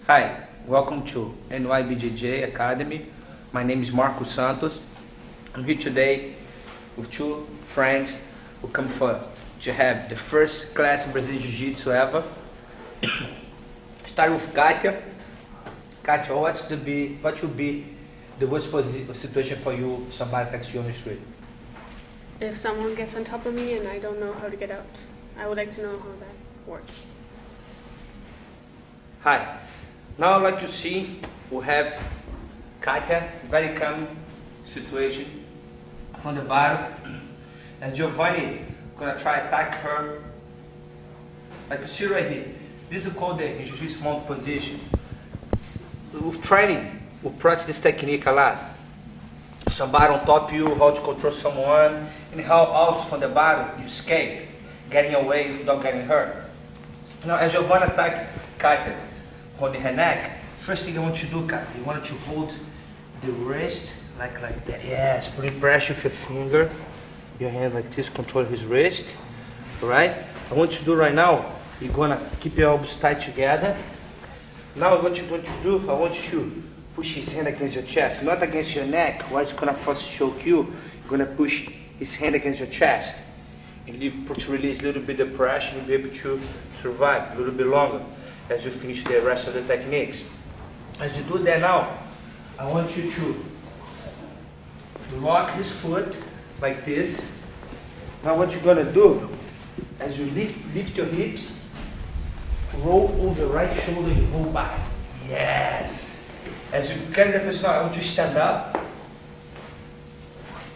Hi, welcome to NYBJJ Academy. My name is Marcos Santos. I'm here today with two friends who come to have the first class in Brazilian Jiu-Jitsu ever. Start with Katia. Katia, what will be the worst situation for you if somebody attacks you on the street? If someone gets on top of me and I don't know how to get out, I would like to know how that works. Hi. Now, like you see, we have Katia, very common situation from the bottom. And Giovanni gonna try to attack her. Like you see right here, this is called the Jiu-Jitsu mount position. With training, we practice this technique a lot. Somebody on top of you, how to control someone, and how also from the bottom you escape, getting away without getting hurt. Now, as Giovanni attack Katia from her neck, first thing I want you to do, Katia, you want to hold the wrist like that. Yes, put pressure with your finger, your hand like this, control his wrist. Alright? I want you to do right now, you're gonna keep your elbows tight together. Now what you're going to do, I want you to push his hand against your chest, not against your neck, why it's gonna first choke you. You're gonna push his hand against your chest. And you to release a little bit of pressure, you'll be able to survive a little bit longer as you finish the rest of the techniques. As you do that now, I want you to lock his foot like this. Now what you're gonna do, as you lift your hips, roll over the right shoulder and roll back. Yes. As you carry the person, I want you to stand up.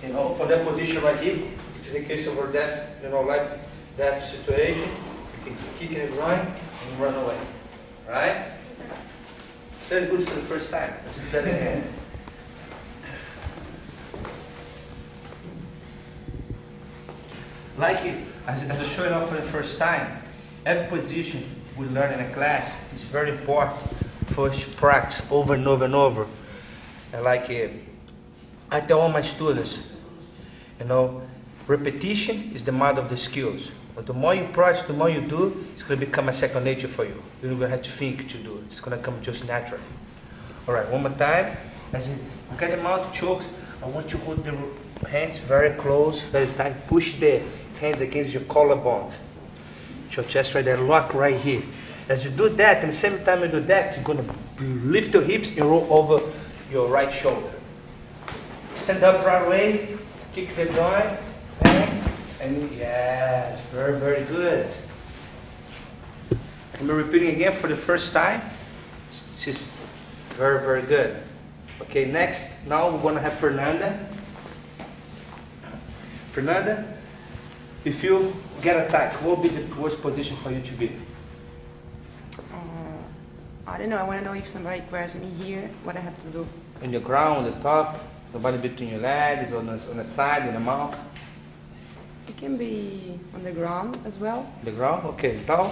For that position right here, if it's in case of a death, life-death situation, you can kick it and run away. Right? Very good for the first time. Let's do that again. Like it, as I showed you for the first time, every position we learn in a class is very important for us to practice over and over and over. And I tell all my students, repetition is the mother of the skills. But the more you practice, the more you do, it's going to become a second nature for you. You're not going to have to think to do it. It's going to come just naturally. All right, one more time. As you get the mount chokes, I want you to hold the hands very close, very tight. Push the hands against your collarbone. Your chest right there, lock right here. As you do that, at the same time you do that, you're going to lift your hips and roll over your right shoulder. Stand up right away, kick the joint, and yes, very, very good. I'm repeating again for the first time. This is very, very good. Okay, next, now we're going to have Fernanda. Fernanda, if you get attacked, what would be the worst position for you to be? I don't know, I want to know if somebody grabs me here, what I have to do. On the ground, on the top, nobody between your legs, on the side, in the mouth? It can be on the ground as well. The ground? Ok, então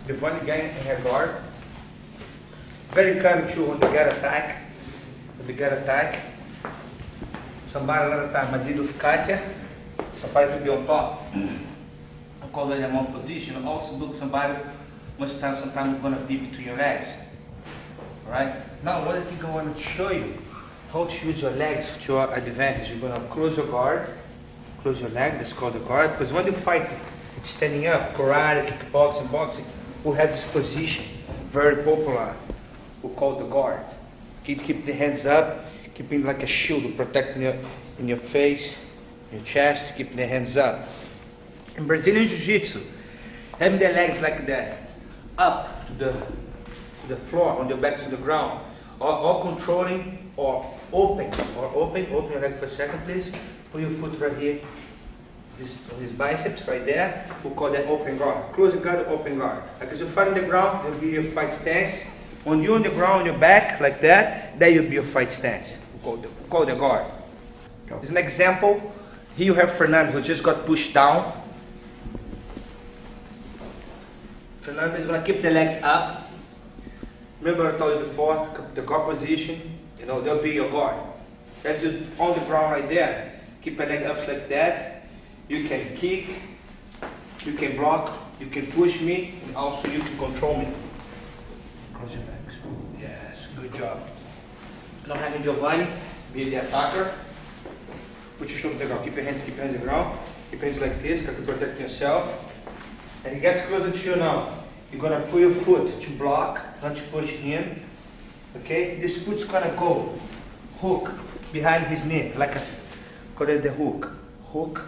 Giovanni ganha em regard. Very common too when they get attack. Somebody let attack Madrid with Katia. Somebody will be on top. I call it a mount position. Also look somebody sometimes gonna be between your legs. Alright? Now what I think I want to show you how to use your legs to your advantage. You're gonna close your guard. Close your leg, that's called the guard. Because when you fight standing up, karate, kickboxing, boxing, we have this position, very popular, we call the guard. Keep the hands up, keeping like a shield, protecting in your face, your chest, keeping the hands up. In Brazilian Jiu-Jitsu, having the legs like that, up to the floor, on your back to the ground, or controlling, or open your leg for a second, please. Put your foot right here, on his biceps right there. We'll call that open guard. Closing guard, open guard. Like as you fight on the ground, it'll be your fight stance. When you're on the ground on your back like that, that will be your fight stance. We'll call the guard. As an example, here you have Fernando who just got pushed down. Fernando is going to keep the legs up. Remember I told you before, the guard position, they'll be your guard. As you're on the ground right there, keep your leg up like that. You can kick, you can block, you can push me, and also you can control me. Close your legs. Yes, good job. Now having Giovanni be the attacker. Put your shoulders on the ground. Keep your hands on the ground. Keep your hands like this, to protect yourself. And he gets closer to you now. You're gonna put your foot to block, not to push him. Okay? This foot's gonna go hook behind his knee, like a call it the hook. Hook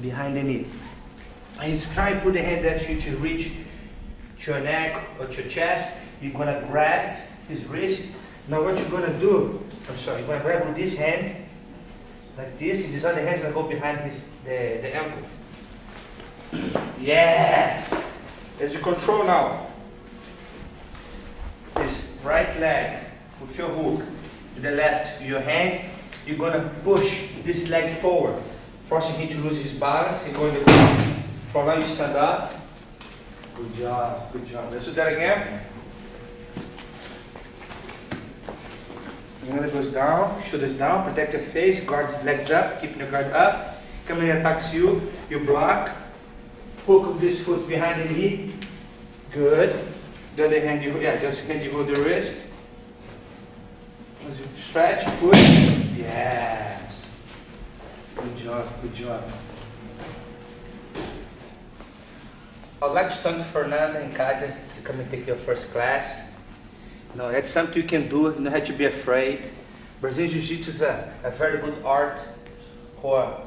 behind the knee. And he's trying to put the hand at you to reach to your neck or to your chest. You're gonna grab his wrist. Now what you're gonna do, you're gonna grab with this hand, like this, and this other hand's gonna go behind the ankle. Yes! As you control now, this right leg with your hook, with the left, your hand, you're gonna push this leg forward, forcing him to lose his balance. He's going to, from now you stand up. Good job, good job. Let's do that again. Another goes down, shoulders down, protect your face, guard legs up, keeping your guard up. Come in, attacks you, you block. Hook of this foot behind the knee. Good. The other hand you hold the wrist. As you stretch, push. Yes. Good job, good job. I'd like to thank Fernanda and Katia to come and take your first class. No, that's something you can do. You don't have to be afraid. Brazilian Jiu-Jitsu is a very good art, or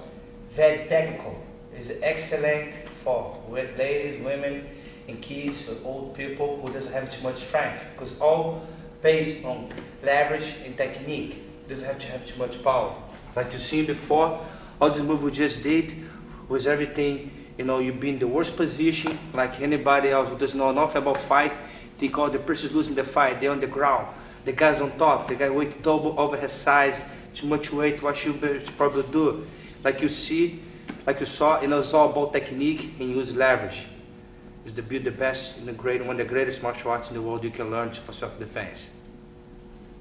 very technical. It's excellent for ladies, women, and kids, or old people who doesn't have too much strength. Because all based on leverage and technique. It doesn't have to have too much power. Like you seen before, all the move we just did was everything. You know, you be in the worst position, like anybody else who doesn't know nothing about fight. Think all the person's losing the fight, they're on the ground. The guy's on top, the guy weight double over his size, too much weight, what you probably do. Like you saw, you know, it's all about technique and use leverage. It's to build the best and one of the greatest martial arts in the world you can learn for self-defense.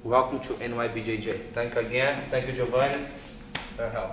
Welcome to NYBJJ. Thank you again, thank you Giovanni for your help.